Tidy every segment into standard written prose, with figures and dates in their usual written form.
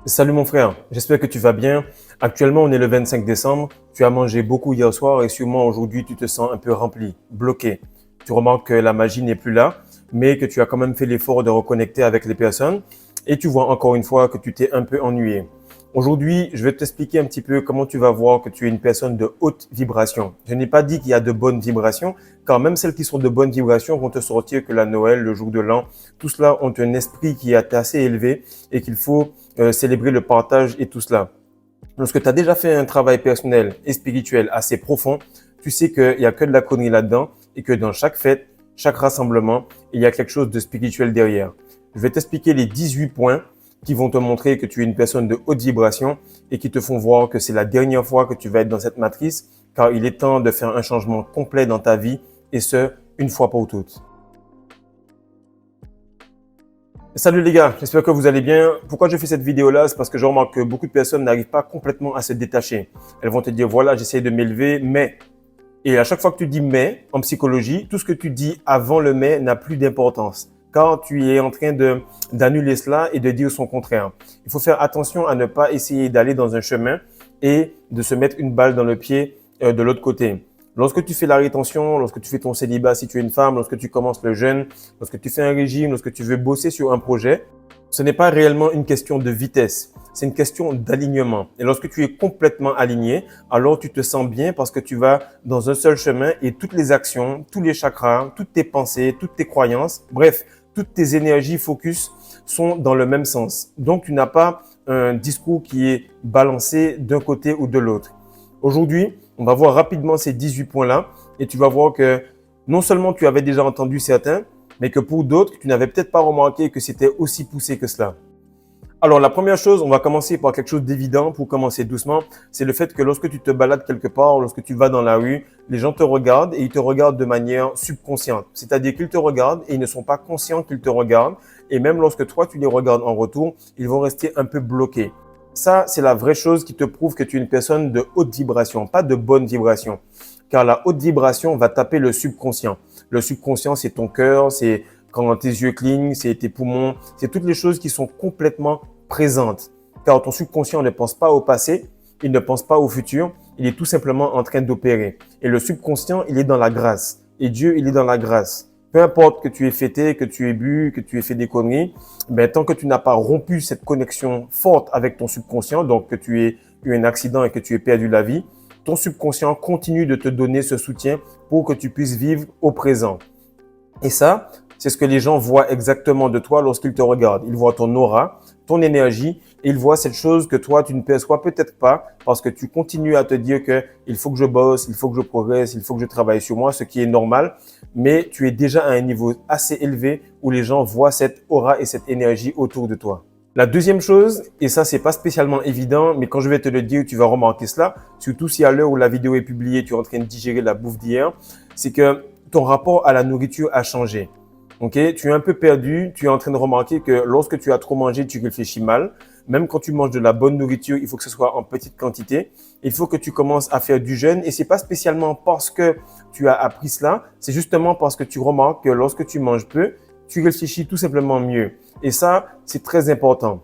Salut mon frère, j'espère que tu vas bien. Actuellement, on est le 25 décembre. Tu as mangé beaucoup hier soir et sûrement aujourd'hui, tu te sens un peu rempli, bloqué. Tu remarques que la magie n'est plus là, mais que tu as quand même fait l'effort de reconnecter avec les personnes et tu vois encore une fois que tu t'es un peu ennuyé. Aujourd'hui, je vais t'expliquer un petit peu comment tu vas voir que tu es une personne de haute vibration. Je n'ai pas dit qu'il y a de bonnes vibrations, car même celles qui sont de bonnes vibrations vont te sortir que la Noël, le jour de l'an, tout cela ont un esprit qui est assez élevé et qu'il faut célébrer le partage et tout cela. Lorsque tu as déjà fait un travail personnel et spirituel assez profond, tu sais qu'il n'y a que de la connerie là-dedans et que dans chaque fête, chaque rassemblement, il y a quelque chose de spirituel derrière. Je vais t'expliquer les 18 points qui vont te montrer que tu es une personne de haute vibration et qui te font voir que c'est la dernière fois que tu vas être dans cette matrice, car il est temps de faire un changement complet dans ta vie et ce, une fois pour toutes. Salut les gars, j'espère que vous allez bien. Pourquoi je fais cette vidéo-là? C'est parce que je remarque que beaucoup de personnes n'arrivent pas complètement à se détacher. Elles vont te dire, voilà, j'essaie de m'élever, mais… Et à chaque fois que tu dis mais en psychologie, tout ce que tu dis avant le mais n'a plus d'importance. Car tu es en train d'annuler cela et de dire son contraire. Il faut faire attention à ne pas essayer d'aller dans un chemin et de se mettre une balle dans le pied de l'autre côté. Lorsque tu fais la rétention, lorsque tu fais ton célibat si tu es une femme, lorsque tu commences le jeûne, lorsque tu fais un régime, lorsque tu veux bosser sur un projet, ce n'est pas réellement une question de vitesse, c'est une question d'alignement. Et lorsque tu es complètement aligné, alors tu te sens bien parce que tu vas dans un seul chemin et toutes les actions, tous les chakras, toutes tes pensées, toutes tes croyances, bref, toutes tes énergies focus sont dans le même sens. Donc, tu n'as pas un discours qui est balancé d'un côté ou de l'autre. Aujourd'hui, on va voir rapidement ces 18 points-là et tu vas voir que non seulement tu avais déjà entendu certains, mais que pour d'autres, tu n'avais peut-être pas remarqué que c'était aussi poussé que cela. Alors, la première chose, on va commencer par quelque chose d'évident pour commencer doucement. C'est le fait que lorsque tu te balades quelque part, lorsque tu vas dans la rue, les gens te regardent et ils te regardent de manière subconsciente. C'est-à-dire qu'ils te regardent et ils ne sont pas conscients qu'ils te regardent. Et même lorsque toi, tu les regardes en retour, ils vont rester un peu bloqués. Ça, c'est la vraie chose qui te prouve que tu es une personne de haute vibration, pas de bonne vibration. Car la haute vibration va taper le subconscient. Le subconscient, c'est ton cœur, c'est quand tes yeux clignent, c'est tes poumons, c'est toutes les choses qui sont complètement présentes. Car ton subconscient ne pense pas au passé, il ne pense pas au futur, il est tout simplement en train d'opérer. Et le subconscient, il est dans la grâce. Et Dieu, il est dans la grâce. Peu importe que tu aies fêté, que tu aies bu, que tu aies fait des conneries, ben, tant que tu n'as pas rompu cette connexion forte avec ton subconscient, donc que tu aies eu un accident et que tu aies perdu la vie, ton subconscient continue de te donner ce soutien pour que tu puisses vivre au présent. Et ça, c'est ce que les gens voient exactement de toi lorsqu'ils te regardent. Ils voient ton aura, ton énergie et ils voient cette chose que toi, tu ne perçois peut-être pas parce que tu continues à te dire que il faut que je bosse, il faut que je progresse, il faut que je travaille sur moi, ce qui est normal. Mais tu es déjà à un niveau assez élevé où les gens voient cette aura et cette énergie autour de toi. La deuxième chose, et ça, c'est pas spécialement évident, mais quand je vais te le dire, tu vas remarquer cela, surtout si à l'heure où la vidéo est publiée, tu es en train de digérer la bouffe d'hier, c'est que ton rapport à la nourriture a changé. Ok, tu es un peu perdu, tu es en train de remarquer que lorsque tu as trop mangé, tu réfléchis mal. Même quand tu manges de la bonne nourriture, il faut que ce soit en petite quantité. Il faut que tu commences à faire du jeûne et c'est pas spécialement parce que tu as appris cela, c'est justement parce que tu remarques que lorsque tu manges peu, tu réfléchis tout simplement mieux. Et ça, c'est très important.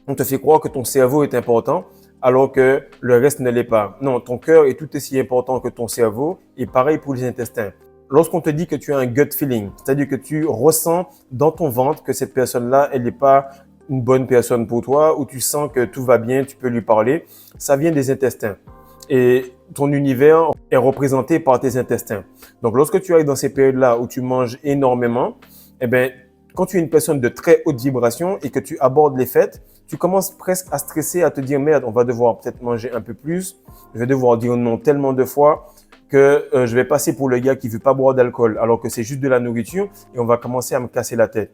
On te fait croire que ton cerveau est important alors que le reste ne l'est pas. Non, ton cœur est tout aussi important que ton cerveau et pareil pour les intestins. Lorsqu'on te dit que tu as un gut feeling, c'est-à-dire que tu ressens dans ton ventre que cette personne-là, elle n'est pas une bonne personne pour toi, ou tu sens que tout va bien, tu peux lui parler, ça vient des intestins. Et ton univers est représenté par tes intestins. Donc, lorsque tu arrives dans ces périodes-là où tu manges énormément, eh bien, quand tu es une personne de très haute vibration et que tu abordes les fêtes, tu commences presque à stresser, à te dire, merde, on va devoir peut-être manger un peu plus, je vais devoir dire non tellement de fois que je vais passer pour le gars qui veut pas boire d'alcool alors que c'est juste de la nourriture et on va commencer à me casser la tête.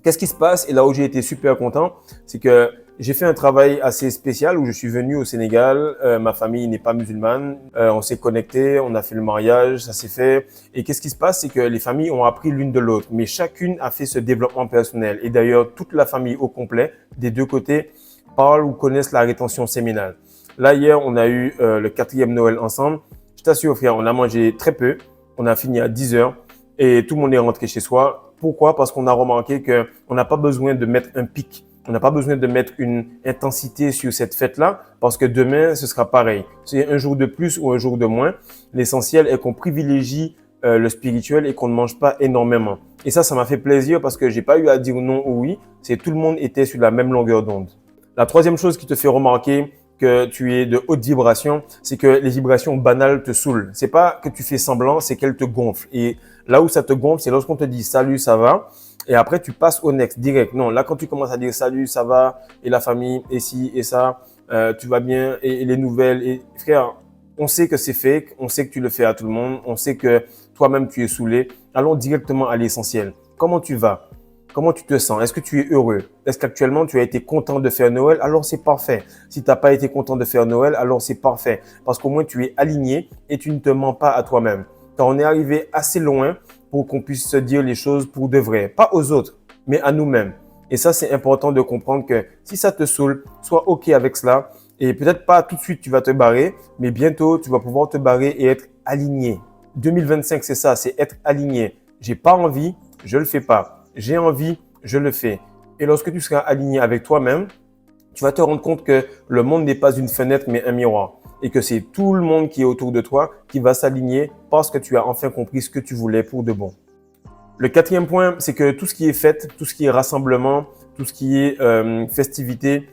Qu'est-ce qui se passe? Et là où j'ai été super content, c'est que j'ai fait un travail assez spécial où je suis venu au Sénégal. Ma famille n'est pas musulmane. On s'est connecté, on a fait le mariage, ça s'est fait. Et qu'est-ce qui se passe? C'est que les familles ont appris l'une de l'autre, mais chacune a fait ce développement personnel. Et d'ailleurs, toute la famille au complet, des deux côtés, parlent ou connaissent la rétention séminale. Là, hier, on a eu le 4e Noël ensemble. Je t'assure, frère, on a mangé très peu. On a fini à 10 heures et tout le monde est rentré chez soi. Pourquoi? Parce qu'on a remarqué qu'on n'a pas besoin de mettre un pic. On n'a pas besoin de mettre une intensité sur cette fête-là parce que demain, ce sera pareil. C'est un jour de plus ou un jour de moins. L'essentiel est qu'on privilégie le spirituel et qu'on ne mange pas énormément. Et ça m'a fait plaisir parce que j'ai pas eu à dire non ou oui. C'est tout le monde était sur la même longueur d'onde. La troisième chose qui te fait remarquer que tu es de haute vibration, c'est que les vibrations banales te saoulent. C'est pas que tu fais semblant, c'est qu'elles te gonflent. Et là où ça te gonfle, c'est lorsqu'on te dit salut, ça va. Et après, tu passes au next direct. Non, là, quand tu commences à dire salut, ça va, et la famille, et ci, et ça, tu vas bien, et les nouvelles. Et frère, on sait que c'est fake, on sait que tu le fais à tout le monde, on sait que toi-même tu es saoulé. Allons directement à l'essentiel. Comment tu vas? Comment tu te sens? Est-ce que tu es heureux? Est-ce qu'actuellement tu as été content de faire Noël? Alors c'est parfait. Si tu n'as pas été content de faire Noël, alors c'est parfait. Parce qu'au moins tu es aligné et tu ne te mens pas à toi-même. Car on est arrivé assez loin pour qu'on puisse se dire les choses pour de vrai. Pas aux autres, mais à nous-mêmes. Et ça, c'est important de comprendre que si ça te saoule, sois OK avec cela. Et peut-être pas tout de suite tu vas te barrer, mais bientôt tu vas pouvoir te barrer et être aligné. 2025, c'est ça, c'est être aligné. J'ai pas envie, je le fais pas. J'ai envie, je le fais. Et lorsque tu seras aligné avec toi-même, tu vas te rendre compte que le monde n'est pas une fenêtre, mais un miroir. Et que c'est tout le monde qui est autour de toi qui va s'aligner parce que tu as enfin compris ce que tu voulais pour de bon. Le quatrième point, c'est que tout ce qui est fête, tout ce qui est rassemblement, tout ce qui est festivité,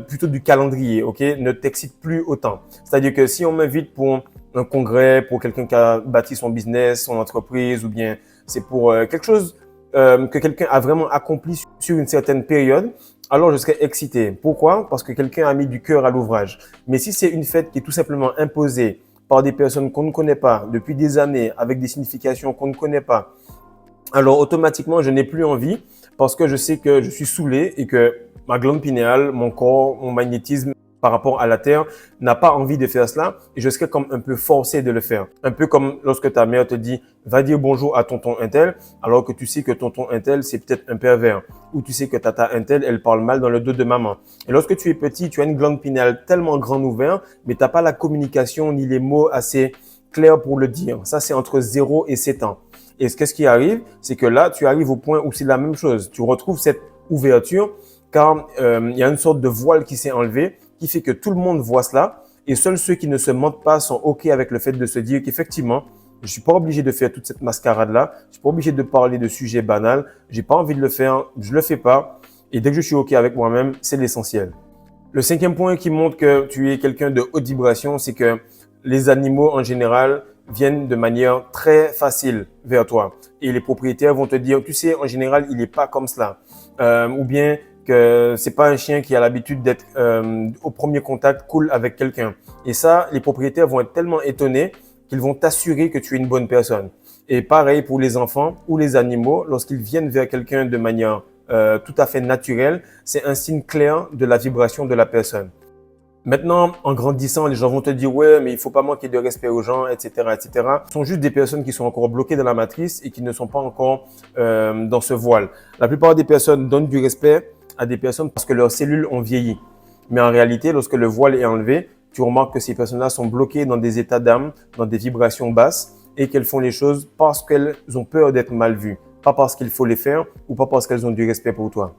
plutôt du calendrier, ok, ne t'excite plus autant. C'est-à-dire que si on m'invite pour un congrès, pour quelqu'un qui a bâti son business, son entreprise, ou bien c'est pour quelque chose que quelqu'un a vraiment accompli sur une certaine période, alors je serais excité. Pourquoi? Parce que quelqu'un a mis du cœur à l'ouvrage. Mais si c'est une fête qui est tout simplement imposée par des personnes qu'on ne connaît pas depuis des années, avec des significations qu'on ne connaît pas, alors automatiquement, je n'ai plus envie parce que je sais que je suis saoulé et que ma glande pinéale, mon corps, mon magnétisme par rapport à la Terre n'a pas envie de faire cela et je serais comme un peu forcé de le faire. Un peu comme lorsque ta mère te dit « va dire bonjour à tonton Intel » alors que tu sais que tonton Intel, c'est peut-être un pervers ou tu sais que tata Intel, elle parle mal dans le dos de maman. Et lorsque tu es petit, tu as une glande pinéale tellement grande ouverte, mais tu n'as pas la communication ni les mots assez clairs pour le dire. Ça, c'est entre 0 et 7 ans. Et qu'est-ce qui arrive? C'est que là, tu arrives au point où c'est la même chose. Tu retrouves cette ouverture car il y a une sorte de voile qui s'est enlevé qui fait que tout le monde voit cela et seuls ceux qui ne se mentent pas sont OK avec le fait de se dire qu'effectivement, je suis pas obligé de faire toute cette mascarade-là. Je suis pas obligé de parler de sujets banals. J'ai pas envie de le faire. Je le fais pas. Et dès que je suis OK avec moi-même, c'est l'essentiel. Le cinquième point qui montre que tu es quelqu'un de haute vibration, c'est que les animaux en général viennent de manière très facile vers toi. Et les propriétaires vont te dire, tu sais, en général, il n'est pas comme cela. Ou bien que c'est pas un chien qui a l'habitude d'être au premier contact cool avec quelqu'un. Et ça, les propriétaires vont être tellement étonnés qu'ils vont t'assurer que tu es une bonne personne. Et pareil pour les enfants ou les animaux, lorsqu'ils viennent vers quelqu'un de manière tout à fait naturelle, c'est un signe clair de la vibration de la personne. Maintenant, en grandissant, les gens vont te dire « ouais, mais il faut pas manquer de respect aux gens, etc. etc. » Ce sont juste des personnes qui sont encore bloquées dans la matrice et qui ne sont pas encore dans ce voile. La plupart des personnes donnent du respect à des personnes parce que leurs cellules ont vieilli. Mais en réalité, lorsque le voile est enlevé, tu remarques que ces personnes-là sont bloquées dans des états d'âme, dans des vibrations basses et qu'elles font les choses parce qu'elles ont peur d'être mal vues. Pas parce qu'il faut les faire ou pas parce qu'elles ont du respect pour toi.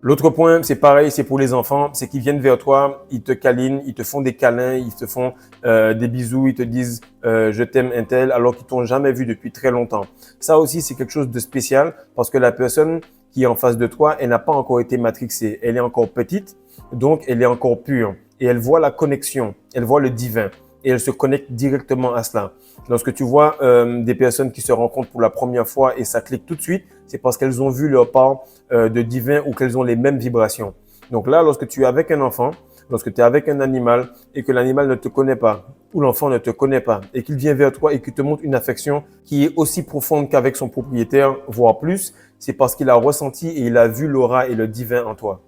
L'autre point, c'est pareil, c'est pour les enfants, c'est qu'ils viennent vers toi, ils te câlinent, ils te font des câlins, ils te font des bisous, ils te disent je t'aime un tel alors qu'ils t'ont jamais vu depuis très longtemps. Ça aussi, c'est quelque chose de spécial parce que la personne qui est en face de toi, elle n'a pas encore été matrixée, elle est encore petite, donc elle est encore pure et elle voit la connexion, elle voit le divin et elle se connecte directement à cela. Lorsque tu vois des personnes qui se rencontrent pour la première fois et ça clique tout de suite, c'est parce qu'elles ont vu leur part de divin ou qu'elles ont les mêmes vibrations. Donc là, lorsque tu es avec un enfant, lorsque tu es avec un animal et que l'animal ne te connaît pas ou l'enfant ne te connaît pas et qu'il vient vers toi et qu'il te montre une affection qui est aussi profonde qu'avec son propriétaire, voire plus, c'est parce qu'il a ressenti et il a vu l'aura et le divin en toi.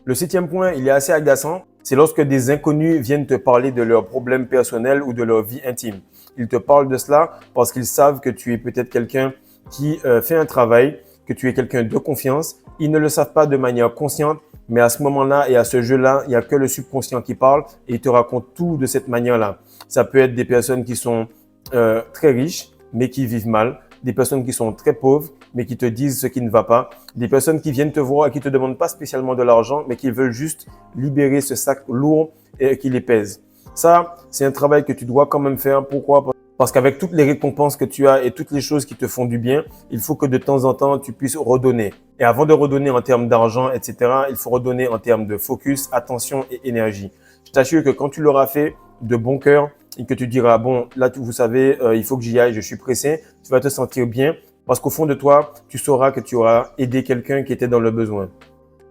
Le septième point, il est assez agaçant, c'est lorsque des inconnus viennent te parler de leurs problèmes personnels ou de leur vie intime. Ils te parlent de cela parce qu'ils savent que tu es peut-être quelqu'un qui fait un travail, que tu es quelqu'un de confiance. Ils ne le savent pas de manière consciente, mais à ce moment-là et à ce jeu-là, il n'y a que le subconscient qui parle et il te raconte tout de cette manière-là. Ça peut être des personnes qui sont très riches, mais qui vivent mal, des personnes qui sont très pauvres, mais qui te disent ce qui ne va pas. Des personnes qui viennent te voir et qui te demandent pas spécialement de l'argent, mais qui veulent juste libérer ce sac lourd et qui les pèse. Ça, c'est un travail que tu dois quand même faire. Pourquoi? Parce qu'avec toutes les récompenses que tu as et toutes les choses qui te font du bien, il faut que de temps en temps, tu puisses redonner. Et avant de redonner en termes d'argent, etc., il faut redonner en termes de focus, attention et énergie. Je t'assure que quand tu l'auras fait de bon cœur et que tu diras, bon, là, vous savez, il faut que j'y aille, je suis pressé, tu vas te sentir bien parce qu'au fond de toi, tu sauras que tu auras aidé quelqu'un qui était dans le besoin.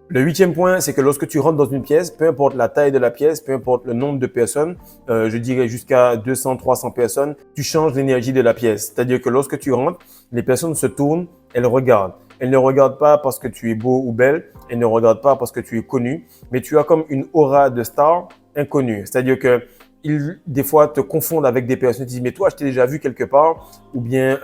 Le 8e point, c'est que lorsque tu rentres dans une pièce, peu importe la taille de la pièce, peu importe le nombre de personnes, je dirais jusqu'à 200, 300 personnes, tu changes l'énergie de la pièce. C'est-à-dire que lorsque tu rentres, les personnes se tournent, elles regardent. Elles ne regardent pas parce que tu es beau ou belle, elles ne regardent pas parce que tu es connu, mais tu as comme une aura de star inconnue. C'est-à-dire que ils, des fois, te confondent avec des personnes qui disent « mais toi, je t'ai déjà vu quelque part » ou bien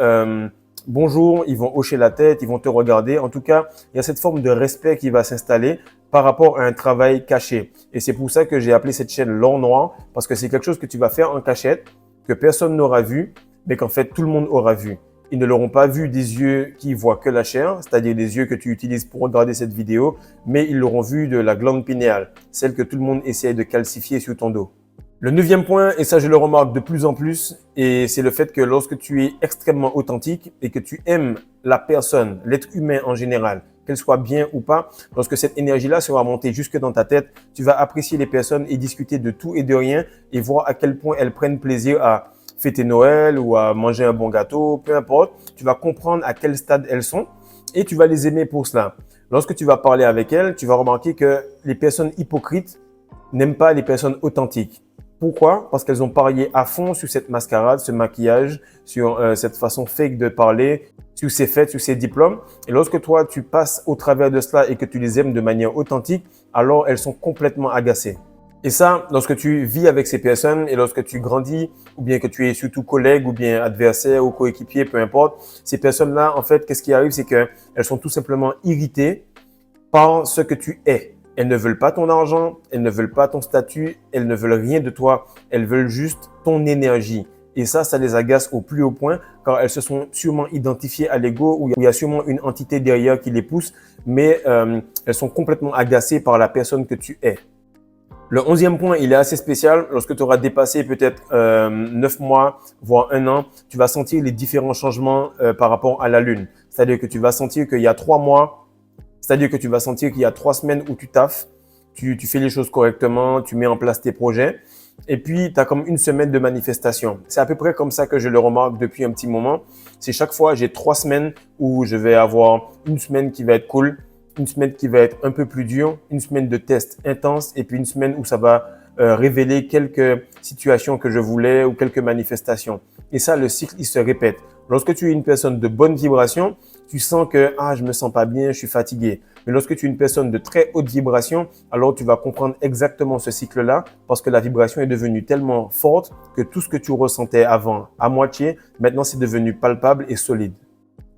bonjour, ils vont hocher la tête, ils vont te regarder. En tout cas, il y a cette forme de respect qui va s'installer par rapport à un travail caché. Et c'est pour ça que j'ai appelé cette chaîne L'Or Noir, parce que c'est quelque chose que tu vas faire en cachette, que personne n'aura vu, mais qu'en fait, tout le monde aura vu. Ils ne l'auront pas vu des yeux qui voient que la chair, c'est-à-dire des yeux que tu utilises pour regarder cette vidéo, mais ils l'auront vu de la glande pinéale, celle que tout le monde essaie de calcifier sur ton dos. Le 9e point, et ça je le remarque de plus en plus, et c'est le fait que lorsque tu es extrêmement authentique et que tu aimes la personne, l'être humain en général, qu'elle soit bien ou pas, lorsque cette énergie-là sera montée jusque dans ta tête, tu vas apprécier les personnes et discuter de tout et de rien et voir à quel point elles prennent plaisir à fêter Noël ou à manger un bon gâteau, peu importe. Tu vas comprendre à quel stade elles sont et tu vas les aimer pour cela. Lorsque tu vas parler avec elles, tu vas remarquer que les personnes hypocrites n'aiment pas les personnes authentiques. Pourquoi? Parce qu'elles ont parié à fond sur cette mascarade, ce maquillage, sur cette façon fake de parler, sur ces fêtes, sur ces diplômes. Et lorsque toi, tu passes au travers de cela et que tu les aimes de manière authentique, alors elles sont complètement agacées. Et ça, lorsque tu vis avec ces personnes et lorsque tu grandis, ou bien que tu es surtout collègue ou bien adversaire ou coéquipier, peu importe, ces personnes-là, en fait, qu'est-ce qui arrive? C'est qu'elles sont tout simplement irritées par ce que tu es. Elles ne veulent pas ton argent, elles ne veulent pas ton statut, elles ne veulent rien de toi. Elles veulent juste ton énergie. Et ça les agace au plus haut point car elles se sont sûrement identifiées à l'ego où il y a sûrement une entité derrière qui les pousse, mais elles sont complètement agacées par la personne que tu es. Le 11e point, il est assez spécial. Lorsque tu auras dépassé peut-être 9 mois, voire 1 an, tu vas sentir les différents changements par rapport à la lune. C'est-à-dire que tu vas sentir qu'il y a 3 mois, c'est-à-dire que tu vas sentir qu'il y a 3 semaines où tu taffes, tu fais les choses correctement, tu mets en place tes projets. Et puis, tu as comme une semaine de manifestation. C'est à peu près comme ça que je le remarque depuis un petit moment. C'est chaque fois, j'ai 3 semaines où je vais avoir une semaine qui va être cool, une semaine qui va être un peu plus dure, une semaine de tests intenses et puis une semaine où ça va révéler quelques situations que je voulais ou quelques manifestations. Et ça, le cycle, il se répète. Lorsque tu es une personne de bonne vibration, tu sens que « je me sens pas bien, je suis fatigué ». Mais lorsque tu es une personne de très haute vibration, alors tu vas comprendre exactement ce cycle-là parce que la vibration est devenue tellement forte que tout ce que tu ressentais avant à moitié, maintenant c'est devenu palpable et solide.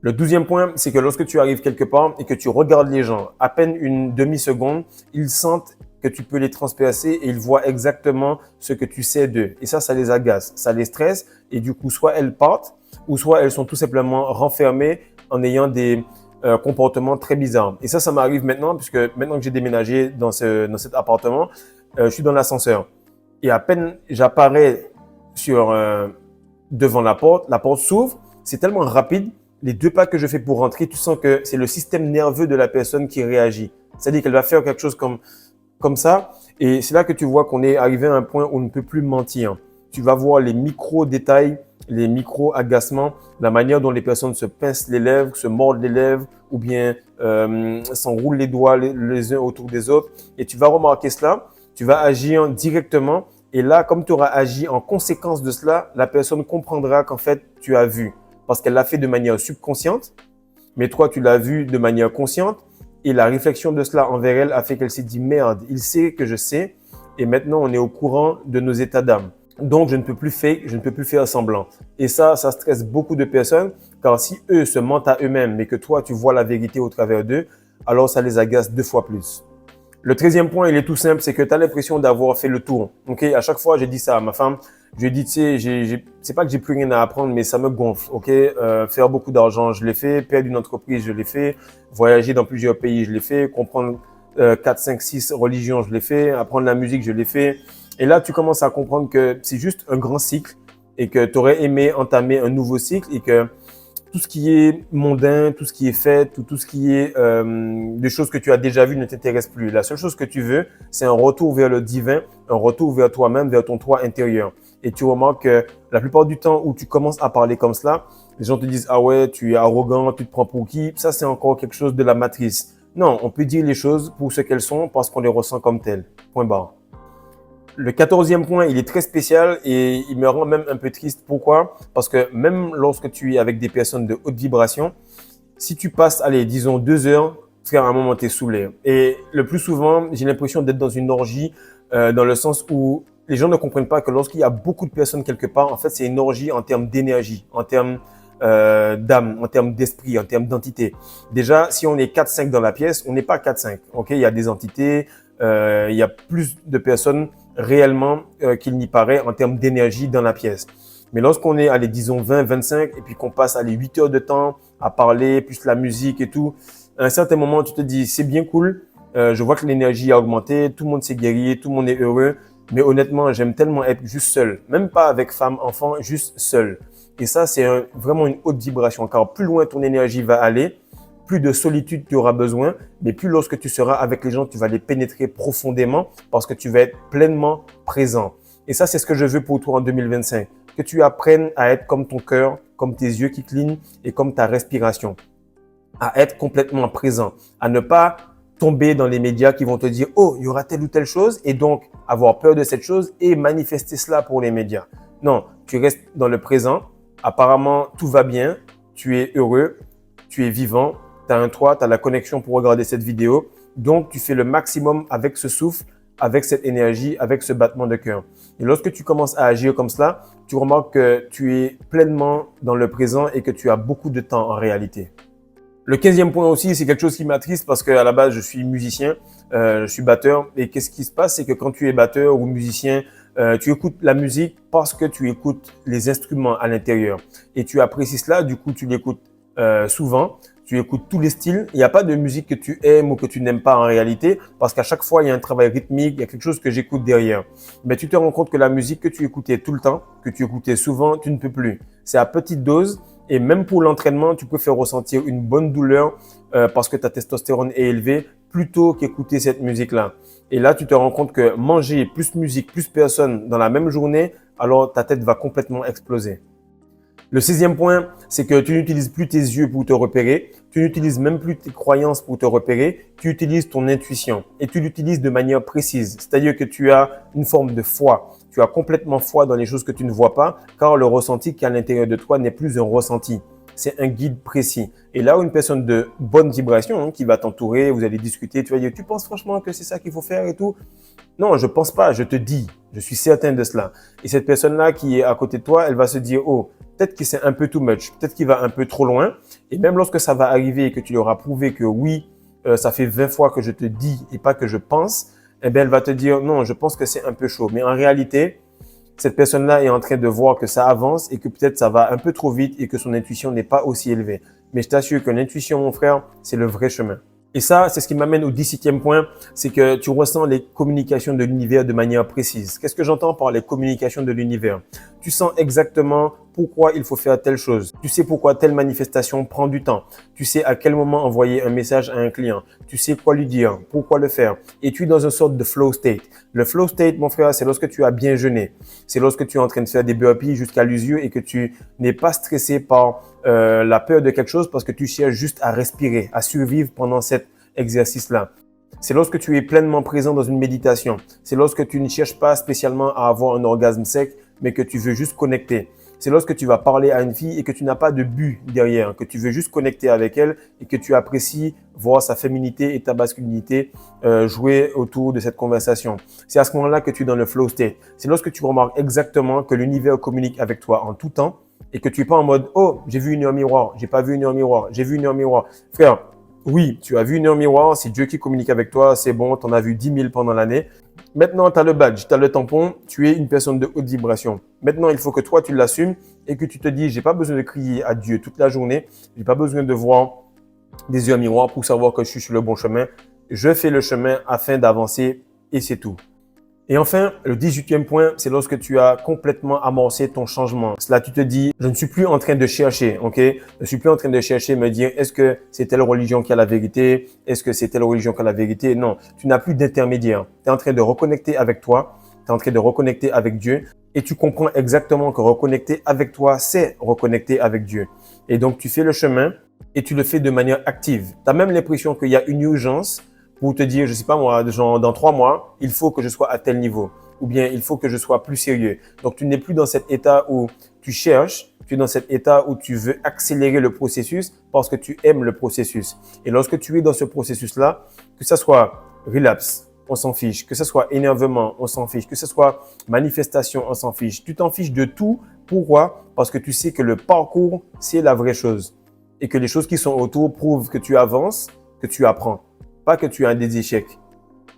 Le 12e point, c'est que lorsque tu arrives quelque part et que tu regardes les gens, à peine une demi-seconde, ils sentent que tu peux les transpercer et ils voient exactement ce que tu sais d'eux. Et ça les agace, ça les stresse et du coup, soit elles partent ou soit elles sont tout simplement renfermées en ayant des comportements très bizarres. Et ça m'arrive maintenant puisque maintenant que j'ai déménagé dans cet appartement, je suis dans l'ascenseur. Et à peine j'apparais devant la porte s'ouvre, c'est tellement rapide. Les 2 pas que je fais pour rentrer, tu sens que c'est le système nerveux de la personne qui réagit. C'est-à-dire qu'elle va faire quelque chose comme ça. Et c'est là que tu vois qu'on est arrivé à un point où on ne peut plus mentir. Tu vas voir les micro-détails, les micro-agacements, la manière dont les personnes se pincent les lèvres, se mordent les lèvres ou bien s'enroulent les doigts les uns autour des autres. Et tu vas remarquer cela, tu vas agir directement. Et là, comme tu auras agi en conséquence de cela, la personne comprendra qu'en fait, tu as vu. Parce qu'elle l'a fait de manière subconsciente, mais toi, tu l'as vu de manière consciente. Et la réflexion de cela envers elle a fait qu'elle s'est dit « Merde, il sait que je sais. » Et maintenant, on est au courant de nos états d'âme. Donc, je ne peux plus faire semblant. Et ça stresse beaucoup de personnes, car si eux se mentent à eux-mêmes, mais que toi, tu vois la vérité au travers d'eux, alors ça les agace 2 fois plus. Le 13e point, il est tout simple, c'est que tu as l'impression d'avoir fait le tour. Ok, à chaque fois, j'ai dit ça à ma femme. Je lui ai dit, tu sais, c'est pas que j'ai plus rien à apprendre, mais ça me gonfle. Ok, faire beaucoup d'argent, je l'ai fait. Perdre une entreprise, je l'ai fait. Voyager dans plusieurs pays, je l'ai fait. Comprendre 4, 5, 6 religions, je l'ai fait. Apprendre la musique, je l'ai fait. Et là, tu commences à comprendre que c'est juste un grand cycle et que tu aurais aimé entamer un nouveau cycle et que tout ce qui est mondain, tout ce qui est fait, tout ce qui est des choses que tu as déjà vues ne t'intéresse plus. La seule chose que tu veux, c'est un retour vers le divin, un retour vers toi-même, vers ton toi intérieur. Et tu remarques que la plupart du temps où tu commences à parler comme cela, les gens te disent « Ah ouais, tu es arrogant, tu te prends pour qui ?» Ça, c'est encore quelque chose de la matrice. Non, on peut dire les choses pour ce qu'elles sont parce qu'on les ressent comme telles. Point barre. Le 14e point, il est très spécial et il me rend même un peu triste. Pourquoi? Parce que même lorsque tu es avec des personnes de haute vibration, si tu passes, allez, disons 2 heures, frère, à un moment, t'es saoulé. Et le plus souvent, j'ai l'impression d'être dans une orgie, dans le sens où les gens ne comprennent pas que lorsqu'il y a beaucoup de personnes quelque part, en fait, c'est une orgie en termes d'énergie, en termes d'âme, en termes d'esprit, en termes d'entité. Déjà, si on est 4-5 dans la pièce, on n'est pas 4-5. Ok, il y a des entités, il y a plus de personnes réellement qu'il n'y paraît en termes d'énergie dans la pièce. Mais lorsqu'on est, allez, disons 20, 25, et puis qu'on passe, allez, 8 heures de temps à parler, plus la musique et tout, à un certain moment, tu te dis, c'est bien cool, je vois que l'énergie a augmenté, tout le monde s'est guéri, tout le monde est heureux, mais honnêtement, j'aime tellement être juste seul, même pas avec femme, enfant, juste seul. Et ça, c'est vraiment une haute vibration, car plus loin ton énergie va aller, plus de solitude tu auras besoin, mais plus lorsque tu seras avec les gens, tu vas les pénétrer profondément parce que tu vas être pleinement présent. Et ça, c'est ce que je veux pour toi en 2025. Que tu apprennes à être comme ton cœur, comme tes yeux qui clignent et comme ta respiration. À être complètement présent. À ne pas tomber dans les médias qui vont te dire « Oh, il y aura telle ou telle chose » et donc avoir peur de cette chose et manifester cela pour les médias. Non, tu restes dans le présent. Apparemment, tout va bien. Tu es heureux. Tu es vivant. Tu as un toit, tu as la connexion pour regarder cette vidéo. Donc, tu fais le maximum avec ce souffle, avec cette énergie, avec ce battement de cœur. Et lorsque tu commences à agir comme cela, tu remarques que tu es pleinement dans le présent et que tu as beaucoup de temps en réalité. Le 15e point aussi, c'est quelque chose qui m'attriste parce qu'à la base, je suis musicien, je suis batteur. Et qu'est-ce qui se passe? C'est que quand tu es batteur ou musicien, tu écoutes la musique parce que tu écoutes les instruments à l'intérieur. Et tu apprécies cela, du coup, tu l'écoutes souvent. Tu écoutes tous les styles. Il n'y a pas de musique que tu aimes ou que tu n'aimes pas en réalité parce qu'à chaque fois, il y a un travail rythmique, il y a quelque chose que j'écoute derrière. Mais tu te rends compte que la musique que tu écoutais tout le temps, que tu écoutais souvent, tu ne peux plus. C'est à petite dose et même pour l'entraînement, tu peux faire ressentir une bonne douleur parce que ta testostérone est élevée plutôt qu'écouter cette musique-là. Et là, tu te rends compte que manger plus musique, plus personne dans la même journée, alors ta tête va complètement exploser. Le 16e point, c'est que tu n'utilises plus tes yeux pour te repérer, tu n'utilises même plus tes croyances pour te repérer, tu utilises ton intuition et tu l'utilises de manière précise. C'est-à-dire que tu as une forme de foi. Tu as complètement foi dans les choses que tu ne vois pas car le ressenti qui est à l'intérieur de toi n'est plus un ressenti. C'est un guide précis. Et là où une personne de bonne vibration qui va t'entourer, vous allez discuter, tu vas dire « Tu penses franchement que c'est ça qu'il faut faire et tout ?» Non, je pense pas, je te dis, je suis certain de cela. Et cette personne-là qui est à côté de toi, elle va se dire « Oh, peut-être que c'est un peu too much, peut-être qu'il va un peu trop loin. » Et même lorsque ça va arriver et que tu leur as prouvé que oui, ça fait 20 fois que je te dis et pas que je pense, eh bien, elle va te dire « Non, je pense que c'est un peu chaud. » Mais en réalité, cette personne-là est en train de voir que ça avance et que peut-être ça va un peu trop vite et que son intuition n'est pas aussi élevée. Mais je t'assure que l'intuition, mon frère, c'est le vrai chemin. Et ça, c'est ce qui m'amène au 17e point, c'est que tu ressens les communications de l'univers de manière précise. Qu'est-ce que j'entends par les communications de l'univers? Tu sens exactement pourquoi il faut faire telle chose. Tu sais pourquoi telle manifestation prend du temps. Tu sais à quel moment envoyer un message à un client. Tu sais quoi lui dire, pourquoi le faire. Et tu es dans une sorte de flow state. Le flow state, mon frère, c'est lorsque tu as bien jeûné. C'est lorsque tu es en train de faire des burpees jusqu'à l'usure et que tu n'es pas stressé par la peur de quelque chose parce que tu cherches juste à respirer, à survivre pendant cet exercice-là. C'est lorsque tu es pleinement présent dans une méditation. C'est lorsque tu ne cherches pas spécialement à avoir un orgasme sec, mais que tu veux juste connecter. C'est lorsque tu vas parler à une fille et que tu n'as pas de but derrière, que tu veux juste connecter avec elle et que tu apprécies voir sa féminité et ta masculinité jouer autour de cette conversation. C'est à ce moment-là que tu es dans le flow state. C'est lorsque tu remarques exactement que l'univers communique avec toi en tout temps et que tu n'es pas en mode « Oh, j'ai vu une heure miroir, j'ai pas vu une heure miroir, j'ai vu une heure miroir. » Frère, Oui, tu as vu une heure miroir, c'est Dieu qui communique avec toi, c'est bon, tu en as vu 10 000 pendant l'année. Maintenant, tu as le badge, tu as le tampon, tu es une personne de haute vibration. Maintenant, il faut que toi, tu l'assumes et que tu te dis, j'ai pas besoin de crier à Dieu toute la journée, j'ai pas besoin de voir des yeux miroirs pour savoir que je suis sur le bon chemin. Je fais le chemin afin d'avancer et c'est tout. Et enfin, le 18e point, c'est lorsque tu as complètement amorcé ton changement. Là, tu te dis, je ne suis plus en train de chercher, ok? Je ne suis plus en train de chercher, me dire, est-ce que c'est telle religion qui a la vérité? Est-ce que c'est telle religion qui a la vérité? Non, tu n'as plus d'intermédiaire. Tu es en train de reconnecter avec toi, tu es en train de reconnecter avec Dieu et tu comprends exactement que reconnecter avec toi, c'est reconnecter avec Dieu. Et donc, tu fais le chemin et tu le fais de manière active. Tu as même l'impression qu'il y a une urgence pour te dire, je sais pas moi, genre dans 3 mois, il faut que je sois à tel niveau ou bien il faut que je sois plus sérieux. Donc, tu n'es plus dans cet état où tu cherches, tu es dans cet état où tu veux accélérer le processus parce que tu aimes le processus. Et lorsque tu es dans ce processus-là, que ça soit relapse, on s'en fiche, que ce soit énervement, on s'en fiche, que ce soit manifestation, on s'en fiche. Tu t'en fiches de tout. Pourquoi? Parce que tu sais que le parcours, c'est la vraie chose et que les choses qui sont autour prouvent que tu avances, que tu apprends. Pas que tu as des échecs,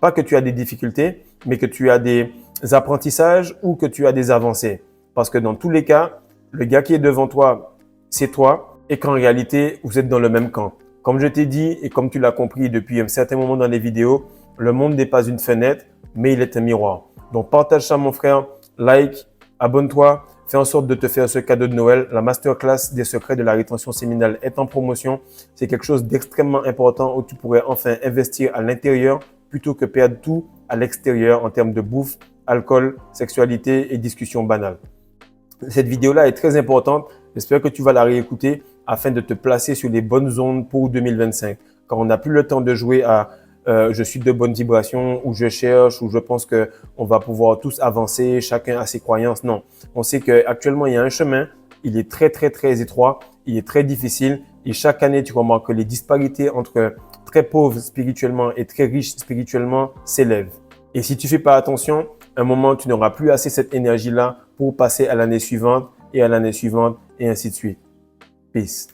pas que tu as des difficultés, mais que tu as des apprentissages ou que tu as des avancées. Parce que dans tous les cas, le gars qui est devant toi, c'est toi et qu'en réalité, vous êtes dans le même camp. Comme je t'ai dit et comme tu l'as compris depuis un certain moment dans les vidéos, le monde n'est pas une fenêtre, mais il est un miroir. Donc partage ça mon frère, like, abonne-toi. Fais en sorte de te faire ce cadeau de Noël. La masterclass des secrets de la rétention séminale est en promotion. C'est quelque chose d'extrêmement important où tu pourrais enfin investir à l'intérieur plutôt que perdre tout à l'extérieur en termes de bouffe, alcool, sexualité et discussions banales. Cette vidéo-là est très importante. J'espère que tu vas la réécouter afin de te placer sur les bonnes zones pour 2025. Quand on n'a plus le temps de jouer à je suis de bonnes vibrations, ou je cherche, ou je pense que on va pouvoir tous avancer, chacun a ses croyances. Non, on sait qu'actuellement, il y a un chemin, il est très, très, très étroit, il est très difficile et chaque année, tu remarques que les disparités entre très pauvres spirituellement et très riches spirituellement s'élèvent. Et si tu fais pas attention, à un moment, tu n'auras plus assez cette énergie-là pour passer à l'année suivante et à l'année suivante et ainsi de suite. Peace.